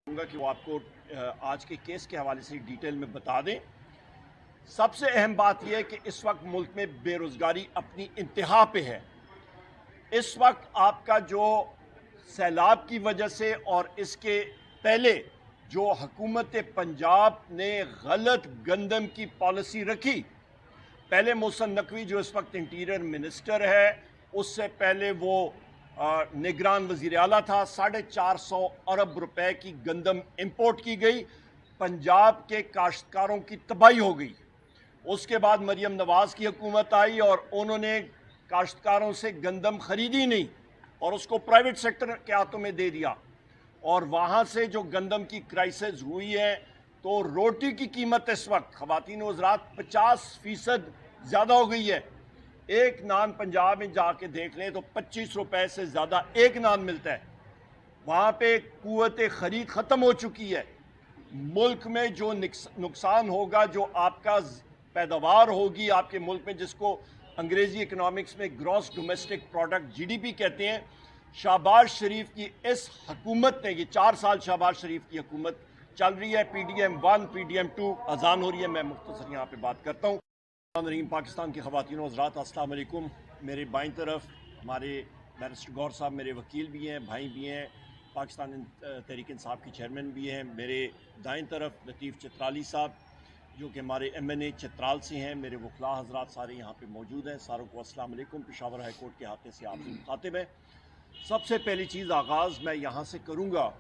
گا کہ وہ آپ کو آج کے کیس کے حوالے سے ڈیٹیل میں بتا دیں۔ سب سے اہم بات یہ ہے کہ اس وقت ملک میں بے روزگاری اپنی انتہا پہ ہے۔ اس وقت آپ کا جو سیلاب کی وجہ سے اور اس کے پہلے جو حکومت پنجاب نے غلط گندم کی پالیسی رکھی، پہلے محسن نقوی جو اس وقت انٹیریئر منسٹر ہے، اس سے پہلے وہ نگران وزیر اعلیٰ تھا، 450 ارب روپے کی گندم امپورٹ کی گئی، پنجاب کے کاشتکاروں کی تباہی ہو گئی۔ اس کے بعد مریم نواز کی حکومت آئی اور انہوں نے کاشتکاروں سے گندم خریدی نہیں اور اس کو پرائیویٹ سیکٹر کے ہاتھوں میں دے دیا، اور وہاں سے جو گندم کی کرائسس ہوئی ہے تو روٹی کی قیمت اس وقت خواتین و حضرات 50% زیادہ ہو گئی ہے۔ ایک نان پنجاب میں جا کے دیکھ لیں تو 25 روپے سے زیادہ ایک نان ملتا ہے۔ وہاں پہ قوت خرید ختم ہو چکی ہے۔ ملک میں جو نقصان ہوگا، جو آپ کا پیداوار ہوگی آپ کے ملک میں، جس کو انگریزی اکنامکس میں گراس ڈومیسٹک پروڈکٹ GDP کہتے ہیں، شہباز شریف کی اس حکومت نے، یہ 4 سال شہباز شریف کی حکومت چل رہی ہے، PDM1 PDM2 اذان ہو رہی ہے، میں مختصر یہاں پہ بات کرتا ہوں۔ پاکستان کی خواتین و حضرات، السلام علیکم۔ میرے بائیں طرف ہمارے بیرسٹر گور صاحب میرے وکیل بھی ہیں، بھائی بھی ہیں، پاکستان تحریک انصاف کی چیئرمین بھی ہیں۔ میرے دائیں طرف لطیف چترالی صاحب جو کہ ہمارے MNA چترال سے ہیں۔ میرے وکلاء حضرات سارے یہاں پہ موجود ہیں، ساروں کو السلام علیکم۔ پشاور ہائی کورٹ کے ہاتھے سے آپ سے مخاطب ہیں۔ سب سے پہلی چیز آغاز میں یہاں سے کروں گا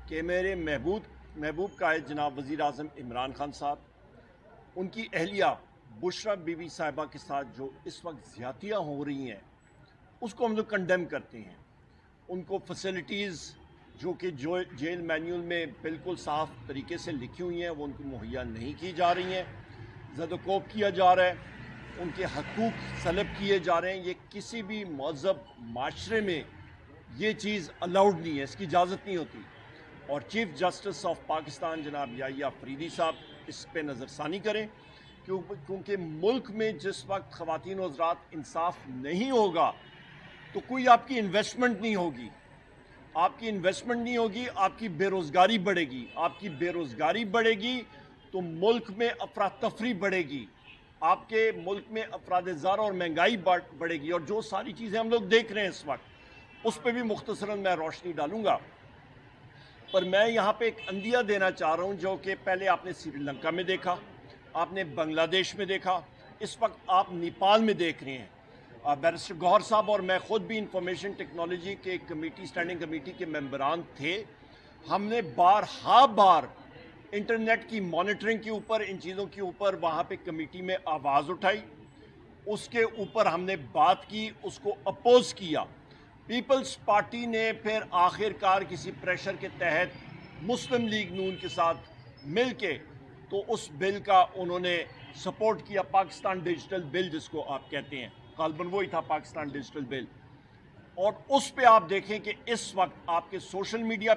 کہ میرے محبوب قائد جناب وزیر اعظم عمران خان صاحب، ان کی اہلیہ بشرا بی بی صاحبہ کے ساتھ جو اس وقت زیادتیاں ہو رہی ہیں، اس کو ہم لوگ کنڈیم کرتے ہیں۔ ان کو فیسلٹیز جو کہ جیل مینیول میں بالکل صاف طریقے سے لکھی ہوئی ہیں، وہ ان کو مہیا نہیں کی جا رہی ہیں، زد و کوب کیا جا رہا ہے، ان کے حقوق سلب کیے جا رہے ہیں۔ یہ کسی بھی مہذب معاشرے میں یہ چیز الاؤڈ نہیں ہے، اس کی اجازت نہیں ہوتی، اور چیف جسٹس آف پاکستان جناب یحییٰ فریدی صاحب اس پہ نظر ثانی کریں، کیونکہ ملک میں جس وقت خواتین و حضرات انصاف نہیں ہوگا تو کوئی آپ کی انویسٹمنٹ نہیں ہوگی، آپ کی انویسٹمنٹ نہیں ہوگی، آپ کی بے روزگاری بڑھے گی، آپ کی بے روزگاری بڑھے گی تو ملک میں افراتفری بڑھے گی، آپ کے ملک میں افراد زر اور مہنگائی بڑھے گی، اور جو ساری چیزیں ہم لوگ دیکھ رہے ہیں اس وقت، اس پہ بھی مختصراً میں روشنی ڈالوں گا۔ پر میں یہاں پہ ایک عندیہ دینا چاہ رہا ہوں جو کہ پہلے آپ نے سری لنکا میں دیکھا، آپ نے بنگلہ دیش میں دیکھا، اس وقت آپ نیپال میں دیکھ رہے ہیں۔ بیرسٹر گوہر صاحب اور میں خود بھی انفارمیشن ٹیکنالوجی کے اسٹینڈنگ کمیٹی کے ممبران تھے۔ ہم نے بار انٹرنیٹ کی مانیٹرنگ کے اوپر، ان چیزوں کے اوپر وہاں پہ کمیٹی میں آواز اٹھائی، اس کے اوپر ہم نے بات کی، اس کو اپوز کیا۔ پیپلز پارٹی نے پھر آخر کار کسی پریشر کے تحت مسلم لیگ نون کے ساتھ مل کے تو اس بل کا انہوں نے سپورٹ کیا، پاکستان ڈیجیٹل بل جس کو آپ کہتے ہیں، غالباً وہی تھا پاکستان ڈیجیٹل بل۔ اور اس پہ آپ دیکھیں کہ اس وقت آپ کے سوشل میڈیا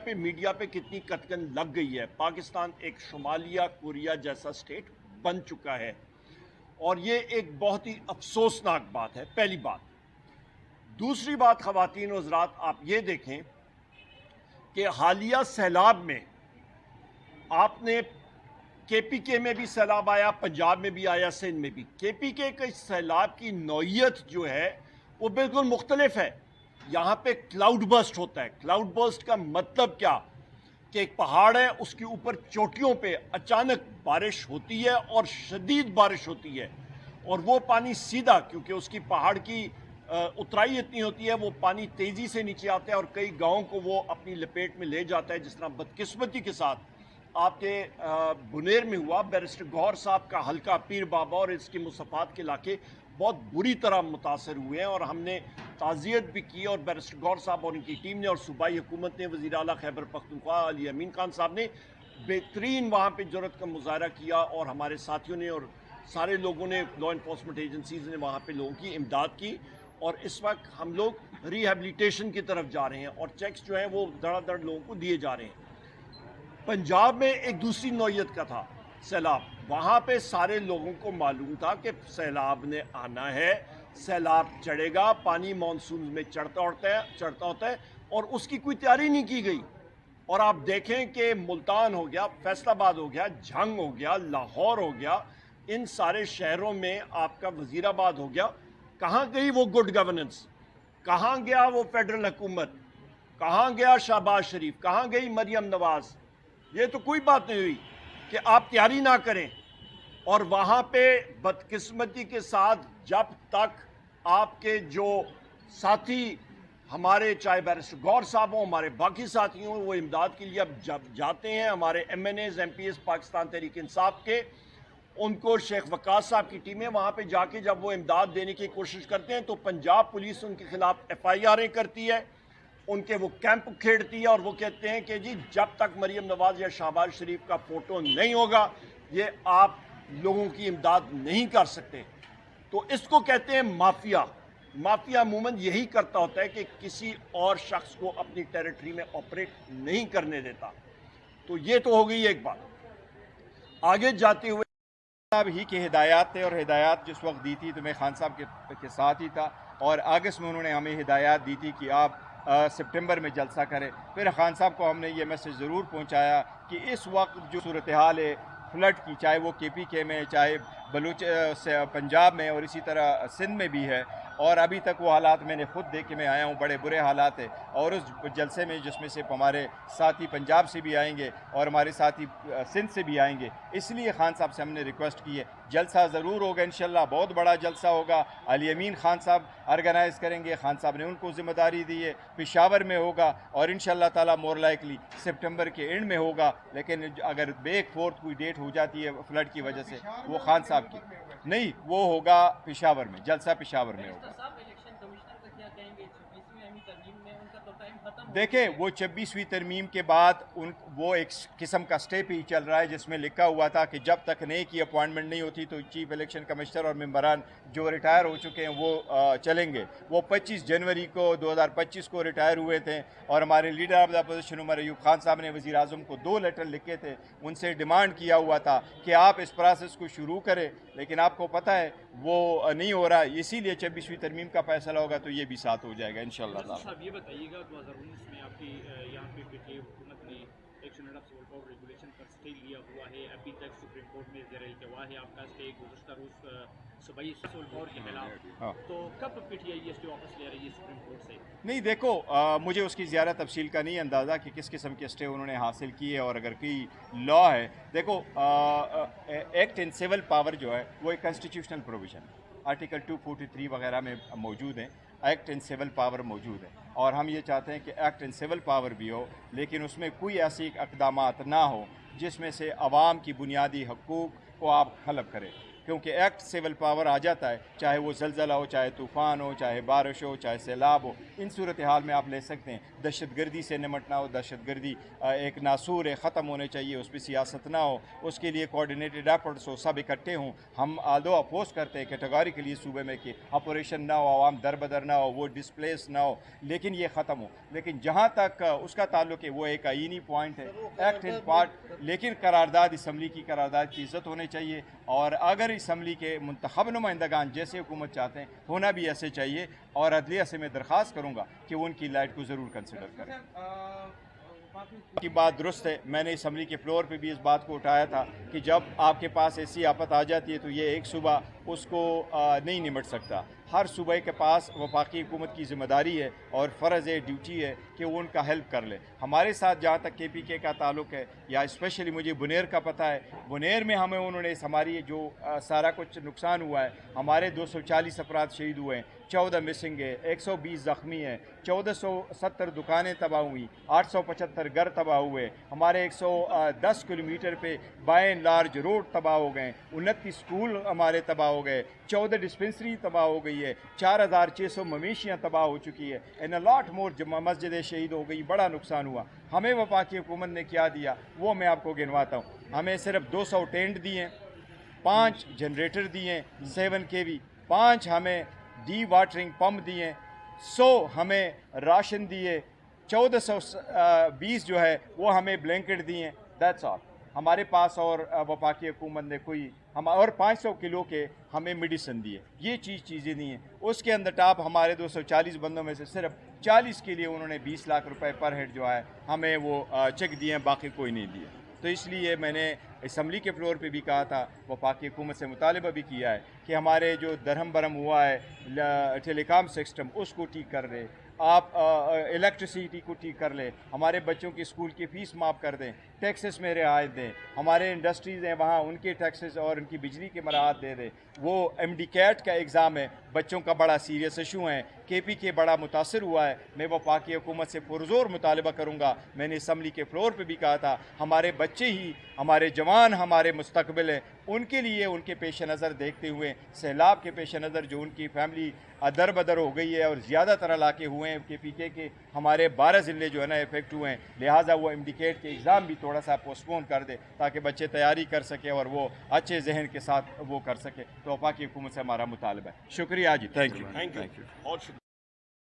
پہ کتنی کتکن لگ گئی ہے۔ پاکستان ایک شمالیہ کوریا جیسا سٹیٹ بن چکا ہے، اور یہ ایک بہت ہی افسوسناک بات ہے، پہلی بات۔ دوسری بات خواتین و حضرات، آپ یہ دیکھیں کہ حالیہ سیلاب میں آپ نے KPK میں بھی سیلاب آیا، پنجاب میں بھی آیا، سندھ میں بھی۔ KPK کے سیلاب کی نوعیت جو ہے وہ بالکل مختلف ہے۔ یہاں پہ کلاؤڈ برسٹ ہوتا ہے۔ کلاؤڈ برسٹ کا مطلب کیا کہ ایک پہاڑ ہے، اس کے اوپر چوٹیوں پہ اچانک بارش ہوتی ہے اور شدید بارش ہوتی ہے، اور وہ پانی سیدھا، کیونکہ اس کی پہاڑ کی اترائی اتنی ہوتی ہے، وہ پانی تیزی سے نیچے آتا ہے اور کئی گاؤں کو وہ اپنی لپیٹ میں لے جاتا ہے، جس طرح بدقسمتی کے ساتھ آپ کے بنیر میں ہوا۔ بیرسٹر گوہر صاحب کا حلقہ پیر بابا اور اس کے مصفات کے علاقے بہت بری طرح متاثر ہوئے ہیں، اور ہم نے تعزیت بھی کی، اور بیرسٹر گوہر صاحب اور ان کی ٹیم نے اور صوبائی حکومت نے، وزیر اعلیٰ خیبر پختونخوا علی امین خان صاحب نے بہترین وہاں پہ جرأت کا مظاہرہ کیا، اور ہمارے ساتھیوں نے اور سارے لوگوں نے، لا انفورسمنٹ ایجنسیز نے وہاں پہ لوگوں کی امداد کی، اور اس وقت ہم لوگ ریہیبلیٹیشن کی طرف جا رہے ہیں، اور چیکس جو ہیں وہ دڑا دڑ لوگوں کو دیے جا رہے ہیں۔ پنجاب میں ایک دوسری نوعیت کا تھا سیلاب، وہاں پہ سارے لوگوں کو معلوم تھا کہ سیلاب نے آنا ہے، سیلاب چڑھے گا، پانی مانسون میں چڑھتا ہوتا ہے، اور اس کی کوئی تیاری نہیں کی گئی۔ اور آپ دیکھیں کہ ملتان ہو گیا، فیصل آباد ہو گیا، جھنگ ہو گیا، لاہور ہو گیا، ان سارے شہروں میں آپ کا وزیر آباد ہو گیا، کہاں گئی وہ گڈ گورننس؟ کہاں گیا وہ فیڈرل حکومت؟ کہاں گیا شہباز شریف؟ کہاں گئی مریم نواز؟ یہ تو کوئی بات نہیں ہوئی کہ آپ تیاری نہ کریں. اور وہاں پہ بدقسمتی کے ساتھ جب تک آپ کے جو ساتھی ہمارے چاہے بیرسٹر غور صاحب ہوں، ہمارے باقی ساتھی ہوں، وہ امداد کے لیے اب جب جاتے ہیں، ہمارے MNAs MPAs Pakistan Tehreek Insaf کے، ان کو شیخ وقاص صاحب کی ٹیمیں وہاں پہ جا کے جب وہ امداد دینے کی کوشش کرتے ہیں تو پنجاب پولیس ان کے خلاف ایف آئی آریں کرتی ہے، ان کے وہ کیمپ کھیڑتی ہے، اور وہ کہتے ہیں کہ جی جب تک مریم نواز یا شہباز شریف کا فوٹو نہیں ہوگا یہ آپ لوگوں کی امداد نہیں کر سکتے. تو اس کو کہتے ہیں مافیا. مافیا عموماً یہی کرتا ہوتا ہے کہ کسی اور شخص کو اپنی ٹیریٹری میں آپریٹ نہیں کرنے دیتا. تو یہ تو ہو گئی ایک بات. آگے جاتے ہوئے صاحب ہی کی ہدایات تھے، اور ہدایات جس وقت دی تھی تو میں خان صاحب کے ساتھ ہی تھا، اور اگست میں انہوں نے ہمیں ہدایات دی تھی کہ آپ سپٹمبر میں جلسہ کریں. پھر خان صاحب کو ہم نے یہ میسج ضرور پہنچایا کہ اس وقت جو صورتحال ہے فلڈ کی، چاہے وہ کے پی کے میں، چاہے پنجاب میں، اور اسی طرح سندھ میں بھی ہے، اور ابھی تک وہ حالات میں نے خود دیکھ کے میں آیا ہوں، بڑے برے حالات ہیں. اور اس جلسے میں جس میں سے ہمارے ساتھی پنجاب سے بھی آئیں گے اور ہمارے ساتھی سندھ سے بھی آئیں گے، اس لیے خان صاحب سے ہم نے ریکویسٹ کی ہے جلسہ ضرور ہوگا انشاءاللہ، بہت بڑا جلسہ ہوگا. علی امین خان صاحب آرگنائز کریں گے، خان صاحب نے ان کو ذمہ داری دی ہے. پشاور میں ہوگا، اور انشاءاللہ تعالی مور لائکلی سپٹمبر کے اینڈ میں ہوگا. لیکن اگر بیک فورتھ کوئی ڈیٹ ہو جاتی ہے فلڈ کی وجہ سے، وہ خان صاحب کی نہیں، وہ ہوگا پشاور میں، جلسہ پشاور میں ہوگا. دیکھیں وہ 26ویں ترمیم کے بعد وہ ایک قسم کا سٹیپ ہی چل رہا ہے جس میں لکھا ہوا تھا کہ جب تک نئے کی اپوائنٹمنٹ نہیں ہوتی تو چیف الیکشن کمشنر اور ممبران جو ریٹائر ہو چکے ہیں وہ چلیں گے. وہ 25 جنوری کو 2025 کو ریٹائر ہوئے تھے، اور ہمارے leader of the opposition Omar Ayub Khan صاحب نے وزیر اعظم کو 2 لیٹر لکھے تھے، ان سے ڈیمانڈ کیا ہوا تھا کہ آپ اس پروسیس کو شروع کریں. لیکن آپ کو پتہ ہے وہ نہیں ہو رہا، اسی لیے 26ویں ترمیم کا فیصلہ ہوگا تو یہ بھی ساتھ ہو جائے گا انشاءاللہ تعالی. صاحب یہ بتائیے گا 2019 میں آپ کی یہاں پہ پی ٹی آئی حکومت نے action of civil power regulation per stay لیا ہوا ہے، ابھی تک سپریم کورٹ میں زیر التوا ہے آپ کا اسٹے، گزشتہ روز صوبائی سول پاور کے خلاف، تو کب پی ٹی آئی یہ اسٹے واپس لے رہی ہے سپریم کورٹ سے؟ نہیں دیکھو، مجھے اس کی زیادہ تفصیل کا نہیں اندازہ کہ کس قسم کے اسٹے انہوں نے حاصل کی ہے، اور اگر کوئی لا ہے. دیکھو ایکٹ ان سول پاور جو ہے وہ ایک کنسٹیٹیوشنل پروویژن ہے، آرٹیکل 243 وغیرہ میں موجود ہیں، ایکٹ ان سول پاور موجود ہے. اور ہم یہ چاہتے ہیں کہ ایکٹ ان سول پاور بھی ہو، لیکن اس میں کوئی ایسی اقدامات نہ ہو جس میں سے عوام کی بنیادی حقوق کو آپ حلب کریں. کیونکہ ایکٹ سول پاور آ جاتا ہے، چاہے وہ زلزلہ ہو، چاہے طوفان ہو، چاہے بارش ہو، چاہے سیلاب ہو، ان صورتحال میں آپ لے سکتے ہیں. دہشت گردی سے نمٹنا ہو، دہشت گردی ایک ناسور ہے، ختم ہونے چاہیے، اس پہ سیاست نہ ہو، اس کے لیے کوارڈینیٹڈ ایفرٹس ہو، سب اکٹھے ہوں. ہم آدھو اپوز کرتے ہیں کیٹیگوریکلی صوبے میں کہ آپریشن نہ ہو، عوام در بدر نہ ہو، وہ ڈسپلیس نہ ہو، لیکن یہ ختم ہو. لیکن جہاں تک اس کا تعلق ہے وہ ایک آئینی پوائنٹ ہے، ایکٹ ان پارٹ. لیکن قرارداد اسمبلی کی قرارداد کی عزت ہونی چاہیے، اور اگر اسمبلی کے منتخب نمائندگان جیسے حکومت چاہتے ہیں ہونا بھی ایسے چاہیے. اور عدلیہ سے میں درخواست کروں گا کہ وہ ان کی لائٹ کو ضرور کنسیڈر کریں. کی بات درست ہے، میں نے اسمبلی کے فلور پہ بھی اس بات کو اٹھایا تھا کہ جب آپ کے پاس ایسی آفت آ جاتی ہے تو یہ ایک صوبہ اس کو نہیں نمٹ سکتا. ہر صوبے کے پاس وفاقی حکومت کی ذمہ داری ہے اور فرض ہے، ڈیوٹی ہے کہ وہ ان کا ہیلپ کر لے. ہمارے ساتھ جہاں تک کے پی کے کا تعلق ہے، یا اسپیشلی مجھے بنیر کا پتہ ہے، بنیر میں ہمیں انہوں نے ہماری جو سارا کچھ نقصان ہوا ہے، ہمارے 240 افراد شہید ہوئے ہیں، 14 مسنگ ہے، 120 زخمی ہیں، 1470 دکانیں تباہ ہوئی، 875 گھر تباہ ہوئے، ہمارے 110 کلومیٹر پہ بائی اینڈ لارج روڈ تباہ ہو گئے، 29 اسکول ہمارے تباہ ہو گئے، 14 ڈسپنسری تباہ ہو گئی ہے، 4600 مویشیاں تباہ ہو چکی ہے، اینڈ اے لاٹ مور مسجدیں شہید ہو گئی. بڑا نقصان ہوا. ہمیں وفاقی حکومت نے کیا دیا وہ میں آپ کو گنواتا ہوں. ہمیں صرف 200 ٹینٹ دیے، 5 جنریٹر دیے 7 kV، 5 ہمیں ڈی واٹرنگ پمپ دیے، 100 ہمیں راشن دیے، 1420 جو ہے وہ ہمیں بلینکٹ دیے. دیٹس آل ہمارے پاس. اور وفاقی حکومت نے کوئی اور 500 کلو کے ہمیں میڈیسن دیے. یہ چیزیں نہیں ہیں. اس کے اندر ٹاپ ہمارے 240 بندوں میں سے صرف 40 کے لیے انہوں نے 20 لاکھ روپے پر ہیڈ جو ہے ہمیں وہ چیک دیے ہیں، باقی کوئی نہیں دیے. تو اس لیے میں نے اسمبلی کے فلور پہ بھی کہا تھا، وفاقی حکومت سے مطالبہ بھی کیا ہے کہ ہمارے جو درہم برہم ہوا ہے ٹیلی کام سسٹم اس کو ٹھیک کر دیں، آپ الیکٹریسٹی کو ٹھیک کر لیں، ہمارے بچوں کی اسکول کی فیس معاف کر دیں، ٹیکسز میں رعایت دیں، ہمارے انڈسٹریز ہیں وہاں ان کے ٹیکسز اور ان کی بجلی کے مراعات دے دیں. وہ ایم ڈی کیٹ کا ایگزام ہے، بچوں کا بڑا سیریس ایشو ہے، کے پی کے بڑا متاثر ہوا ہے. میں وفاقی حکومت سے پرزور مطالبہ کروں گا. میں نے اسمبلی کے فلور پہ بھی کہا تھا، ہمارے بچے ہی ہمارے جوان ہمارے مستقبل ہیں، ان کے لیے ان کے پیش نظر دیکھتے ہوئے سیلاب کے پیش نظر جو ان کی فیملی در بدر ہو گئی ہے اور زیادہ تر علاقے ہوئے ہیں کے پی کے ہمارے 12 ضلع جو ہے نا افیکٹ ہوئے ہیں، لہٰذا وہ انڈیکیٹ کے ایگزام بھی تھوڑا سا پوسٹ پون کر دے تاکہ بچے تیاری کر سکیں اور وہ اچھے ذہن کے ساتھ وہ کر سکے. تو وفاقی حکومت سے ہمارا مطالبہ ہے. شکریہ جی، تھینک یو. بہت شکریہ.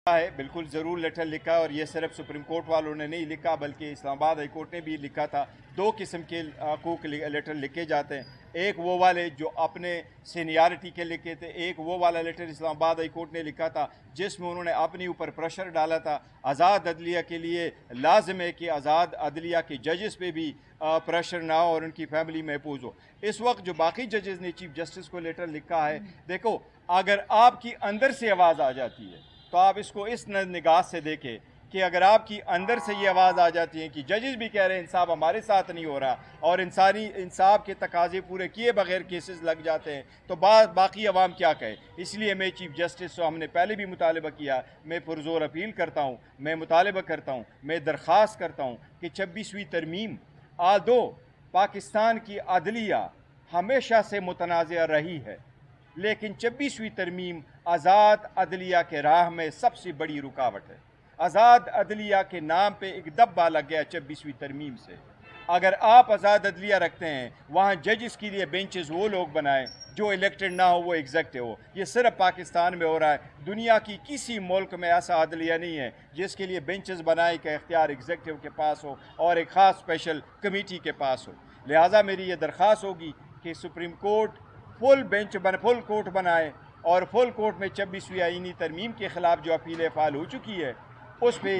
ہے بالکل ضرور لیٹر لکھا، اور یہ صرف سپریم کورٹ والوں نے نہیں لکھا بلکہ اسلام آباد ہائی کورٹ نے بھی لکھا تھا. 2 قسم کے حقوق لیٹر لکھے جاتے ہیں، ایک وہ والے جو اپنے سینیارٹی کے لکھے تھے، ایک وہ والا لیٹر اسلام آباد ہائی کورٹ نے لکھا تھا جس میں انہوں نے اپنی اوپر پریشر ڈالا تھا. آزاد عدلیہ کے لیے لازم ہے کہ آزاد عدلیہ کے ججز پہ بھی پریشر نہ ہو اور ان کی فیملی محفوظ ہو. اس وقت جو باقی ججز نے چیف جسٹس کو لیٹر لکھا ہے، دیکھو اگر آپ کی اندر سے آواز آ جاتی ہے تو آپ اس کو اس نگاہ سے دیکھیں کہ اگر آپ کی اندر سے یہ آواز آ جاتی ہے کہ ججز بھی کہہ رہے ہیں انصاف ہمارے ساتھ نہیں ہو رہا اور انسانی انصاف کے تقاضے پورے کیے بغیر کیسز لگ جاتے ہیں، تو باقی عوام کیا کہے. اس لیے میں چیف جسٹس سے ہم نے پہلے بھی مطالبہ کیا، میں پرزور اپیل کرتا ہوں، میں مطالبہ کرتا ہوں، میں درخواست کرتا ہوں کہ 26ویں ترمیم آدو پاکستان کی عدلیہ ہمیشہ سے متنازع رہی ہے، لیکن 26ویں ترمیم آزاد عدلیہ کے راہ میں سب سے بڑی رکاوٹ ہے. آزاد عدلیہ کے نام پہ ایک دبا لگ گیا 26ویں ترمیم سے. اگر آپ آزاد عدلیہ رکھتے ہیں وہاں ججز کے لیے بینچز وہ لوگ بنائیں جو الیکٹڈ نہ ہو، وہ ایگزیکٹو ہو. یہ صرف پاکستان میں ہو رہا ہے، دنیا کی کسی ملک میں ایسا عدلیہ نہیں ہے جس کے لیے بینچز بنائے کا اختیار ایگزیکٹو کے پاس ہو اور ایک خاص اسپیشل کمیٹی کے پاس ہو. لہٰذا میری یہ درخواست ہوگی کہ سپریم کورٹ فل کورٹ بنائے اور فل کورٹ میں 26ویں آئینی ترمیم کے خلاف جو اپیلیں فائل ہو چکی ہے اس پہ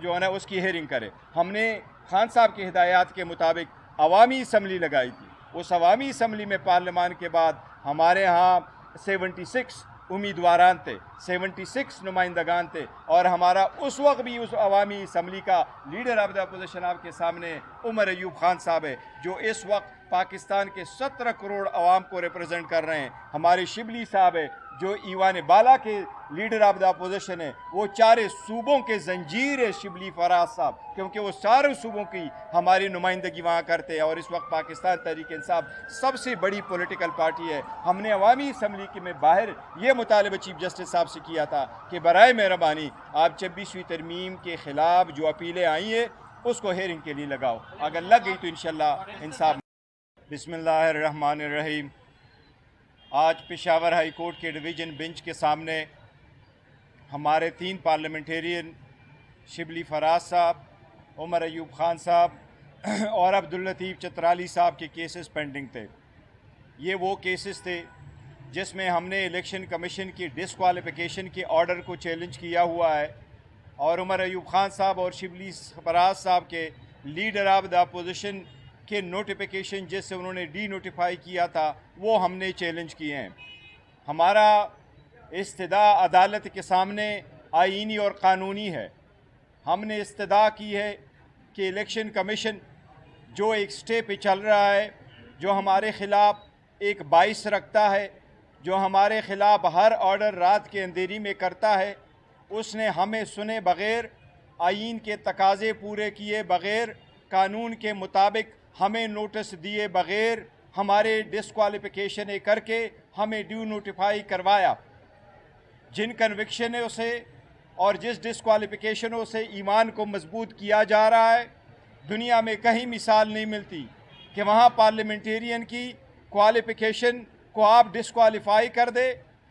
جو ہے نا اس کی ہیئرنگ کرے. ہم نے خان صاحب کی ہدایات کے مطابق عوامی اسمبلی لگائی تھی. اس عوامی اسمبلی میں پارلیمان کے بعد ہمارے ہاں 76 امیدواران تھے، 76 نمائندگان تھے، اور ہمارا اس وقت بھی اس عوامی اسمبلی کا لیڈر آف دا اپوزیشن آپ کے سامنے عمر ایوب خان صاحب ہے جو اس وقت پاکستان کے 17 کروڑ عوام کو ریپرزینٹ کر رہے ہیں. ہمارے شبلی صاحب ہے جو ایوان بالا کے لیڈر آف دا اپوزیشن ہے، وہ 4 صوبوں کے زنجیر ہے شبلی فراز صاحب، کیونکہ وہ 4 صوبوں کی ہماری نمائندگی وہاں کرتے ہیں اور اس وقت پاکستان تحریک انصاف سب سے بڑی پولیٹیکل پارٹی ہے. ہم نے عوامی اسمبلی کے میں باہر یہ مطالبہ چیف جسٹس صاحب سے کیا تھا کہ برائے مہربانی آپ 26ویں ترمیم کے خلاف جو اپیلیں آئی ہیں اس کو ہیئرنگ کے لیے لگاؤ. اگر لگ گئی تو انشاءاللہ انصاف. بسم اللہ الرحمن الرحیم. آج پشاور ہائی کورٹ کے ڈویژن بینچ کے سامنے ہمارے 3 پارلیمنٹیرین شبلی فراز صاحب، عمر ایوب خان صاحب اور عبداللطیف چترالی صاحب کے کیسز پینڈنگ تھے. یہ وہ کیسز تھے جس میں ہم نے الیکشن کمیشن کی ڈسکوالیفیکیشن کے آرڈر کو چیلنج کیا ہوا ہے، اور عمر ایوب خان صاحب اور شبلی فراز صاحب کے لیڈر آف دا اپوزیشن کے نوٹیفیکیشن جس سے انہوں نے ڈی نوٹیفائی کیا تھا وہ ہم نے چیلنج کیے ہیں. ہمارا استدعا عدالت کے سامنے آئینی اور قانونی ہے. ہم نے استدعا کی ہے کہ الیکشن کمیشن جو ایک سٹے پہ چل رہا ہے، جو ہمارے خلاف ایک باعث رکھتا ہے، جو ہمارے خلاف ہر آرڈر رات کے اندھیری میں کرتا ہے، اس نے ہمیں سنے بغیر، آئین کے تقاضے پورے کیے بغیر، قانون کے مطابق ہمیں نوٹس دیے بغیر، ہمارے ڈسکوالیفیکیشن کر کے ہمیں ڈیو نوٹیفائی کروایا. جن کنوکشنوں سے اور جس ڈسکوالیفیکیشنوں سے ایمان کو مضبوط کیا جا رہا ہے، دنیا میں کہیں مثال نہیں ملتی کہ وہاں پارلیمنٹیرین کی کوالیفیکیشن کو آپ ڈسکوالیفائی کر دے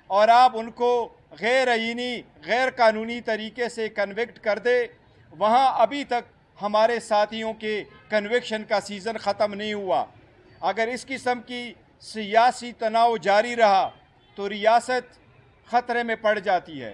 اور آپ ان کو غیر آئینی غیر قانونی طریقے سے کنوکٹ کر دے. وہاں ابھی تک ہمارے ساتھیوں کے کنوکشن کا سیزن ختم نہیں ہوا. اگر اس قسم کی سیاسی تناؤ جاری رہا تو ریاست خطرے میں پڑ جاتی ہے.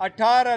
18